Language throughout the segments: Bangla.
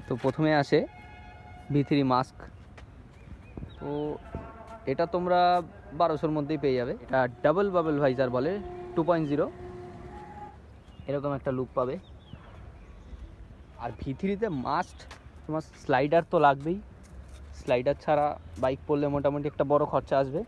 তো প্রথমে আসে V3 মাস্ক। তো এটা তোমরা 1200-র মধ্যেই পেয়ে যাবে। এটা ডাবল বাবল ভাইজার বলে 2.0, এরকম একটা লুক পাবে। আর V3-তে মাস্ট তোমার স্লাইডার তো লাগবেই। স্লাইডার ছাড়া বাইক পড়লে মোটামুটি একটা বড় খরচা আসবে।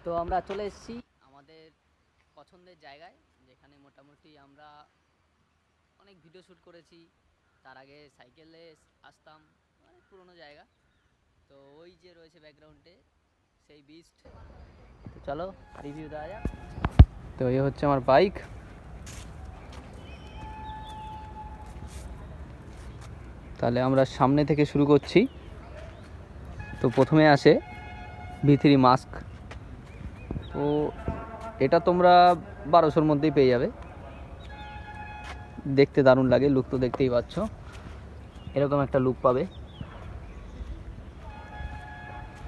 তো আমরা চলে এসেছি আমাদের পছন্দের জায়গায়, যেখানে মোটামুটি আমরা অনেক ভিডিও শ্যুট করেছি। তার আগে সাইকেলে আসতাম, অনেক পুরনো জায়গা। তো ওই যে রয়েছে ব্যাকগ্রাউন্ডে সেই বিস্ট। তো চলো রিভিউ দেওয়া যাক। তো এই হচ্ছে আমার বাইক। তাহলে আমরা সামনে থেকে শুরু করছি। তো প্রথমে আসে V3 মাস্ক। তো এটা তোমরা 1200-র মধ্যেই পেয়ে যাবে। দেখতে দারুণ লাগে, লুক তো দেখতেই পাচ্ছ, এরকম একটা লুক পাবে।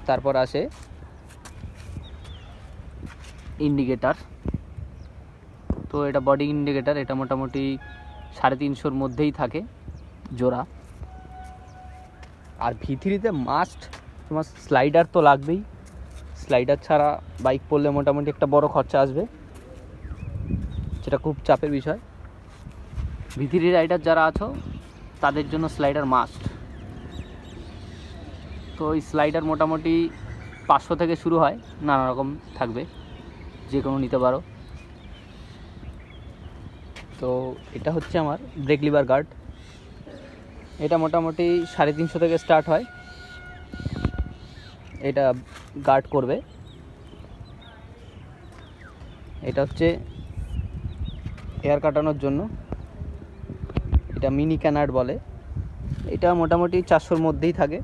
তারপর আসে ইন্ডিকেটার। তো এটা বডি ইন্ডিকেটার, এটা মোটামুটি 350-র মধ্যেই থাকে জোড়া। আর V3-তে মাস্ট তোমার স্লাইডার তো লাগবেই। স্লাইডার ছাড়া বাইক পড়লে মোটামুটি একটা বড় খরচা আসবে, যেটা খুব চাপের বিষয়। V3 রাইডার যারা আছো তাদের জন্য স্লাইডার মাস্ট। তো এই স্লাইডার মোটামুটি 500 থেকে শুরু হয়, নানা রকম থাকবে, যে কোনো নিতে পারো। তো এটা হচ্ছে আমার ব্রেক লিভার গার্ড। এটা মোটামুটি 350 থেকে স্টার্ট হয়, এটা গার্ড করবে। এটা হচ্ছে এয়ার কাটানোর জন্য, এটা মিনি ক্যানার্ড বলে। এটা মোটামুটি 400-র মধ্যেই থাকে।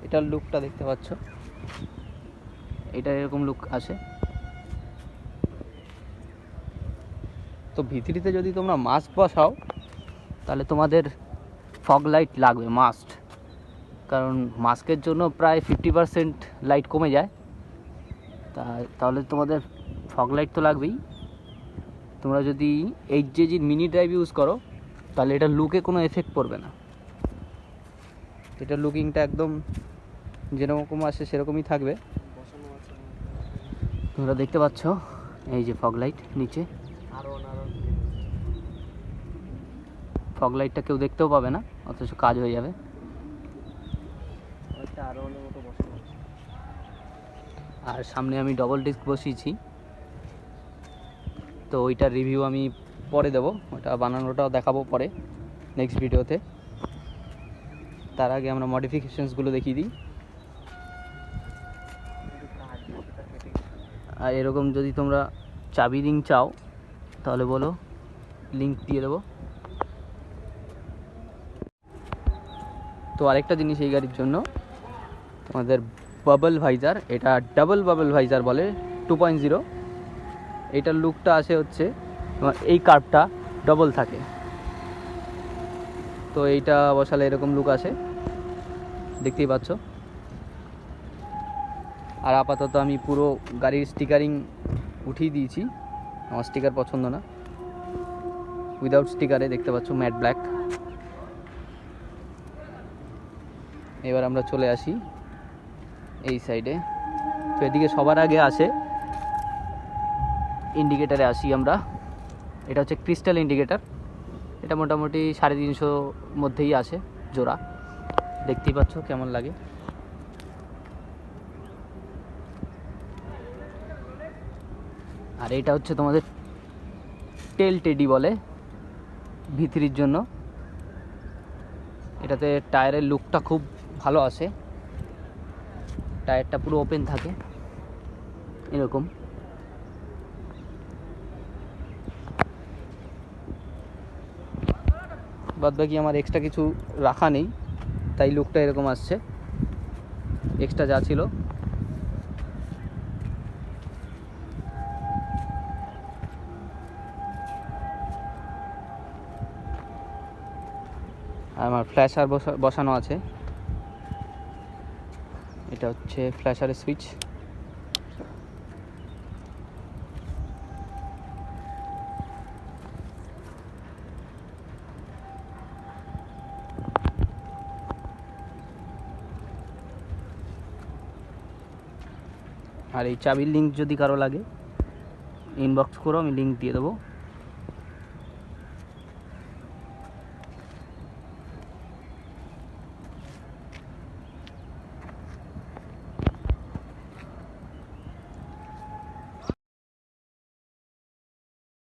এটার লুকটা দেখতে পাচ্ছ, এটা এরকম লুক আসে। তো V3-তে যদি তোমরা মাস্ক বসাও তাহলে তোমাদের ফগ লাইট লাগবে মাস্ট, কারণ মাস্কের জন্য প্রায় 50% লাইট কমে যায়। তাহলে তোমাদের ফগ লাইট তো লাগবেই। তোমরা যদি 8GG মিনি ড্রাইভ ইউজ করো তাহলে এটা লুকে কোনো এফেক্ট পড়বে না। এটা লুকিংটা একদম যেরকম আসে সেরকমই থাকবে। তোমরা দেখতে পাচ্ছ এই যে ফগ লাইট নিচে, ফগ লাইটটা কেউ দেখতেও পাবে না, অথচ কাজ হয়ে যাবে। আর সামনে আমি ডবল ডিস্ক বসিয়েছি, তো ওইটার রিভিউ আমি পরে দেবো, ওটা বানানোটাও দেখাবো পরে নেক্সট ভিডিওতে। তার আগে আমরা মডিফিকেশনসগুলো দেখিয়ে দিই। আর এরকম যদি তোমরা চাবি রিং চাও তাহলে বলো, লিঙ্ক দিয়ে দেবো। তো আরেকটা জিনিস এই গাড়ির জন্য, তোমাদের বাবল ভাইজার, এটা ডাবল বাবল ভাইজার বলে 2.0। এটার লুকটা আসে হচ্ছে তোমার এই কার্ভটা ডবল থাকে, তো এইটা বসালে এরকম লুক আসে, দেখতেই পাচ্ছ। আর আপাতত আমি পুরো গাড়ির স্টিকারিং উঠিয়ে দিয়েছি, আমার স্টিকার পছন্দ না। উইদাউট স্টিকারে দেখতে পাচ্ছ ম্যাট ব্ল্যাক। এবার আমরা চলে আসি এই সাইডে। তো এদিকে সবার আগে আসে ইন্ডিকেটারে আসি আমরা। এটা হচ্ছে ক্রিস্টাল ইন্ডিকেটার, এটা মোটামুটি 350 মধ্যেই আসে জোড়া, দেখতেই পাচ্ছ কেমন লাগে। আর এটা হচ্ছে তোমাদের টেল টেডি বলে V3-র জন্য। এটাতে টায়ারের লুকটা খুব ভালো আসে, টায়ারটা পুরো ওপেন থাকে এরকম। বাদ বাকি আমার এক্সট্রা কিছু রাখা নেই, তাই লুকটা এরকম আসছে। এক্সট্রা যা ছিল আমার ফ্ল্যাশার বসানো আছে। এটা হচ্ছে ফ্ল্যাশারের সুইচ। আর এই চাবির লিঙ্ক যদি কারো লাগে ইনবক্স করো, আমি লিঙ্ক দিয়ে দেবো।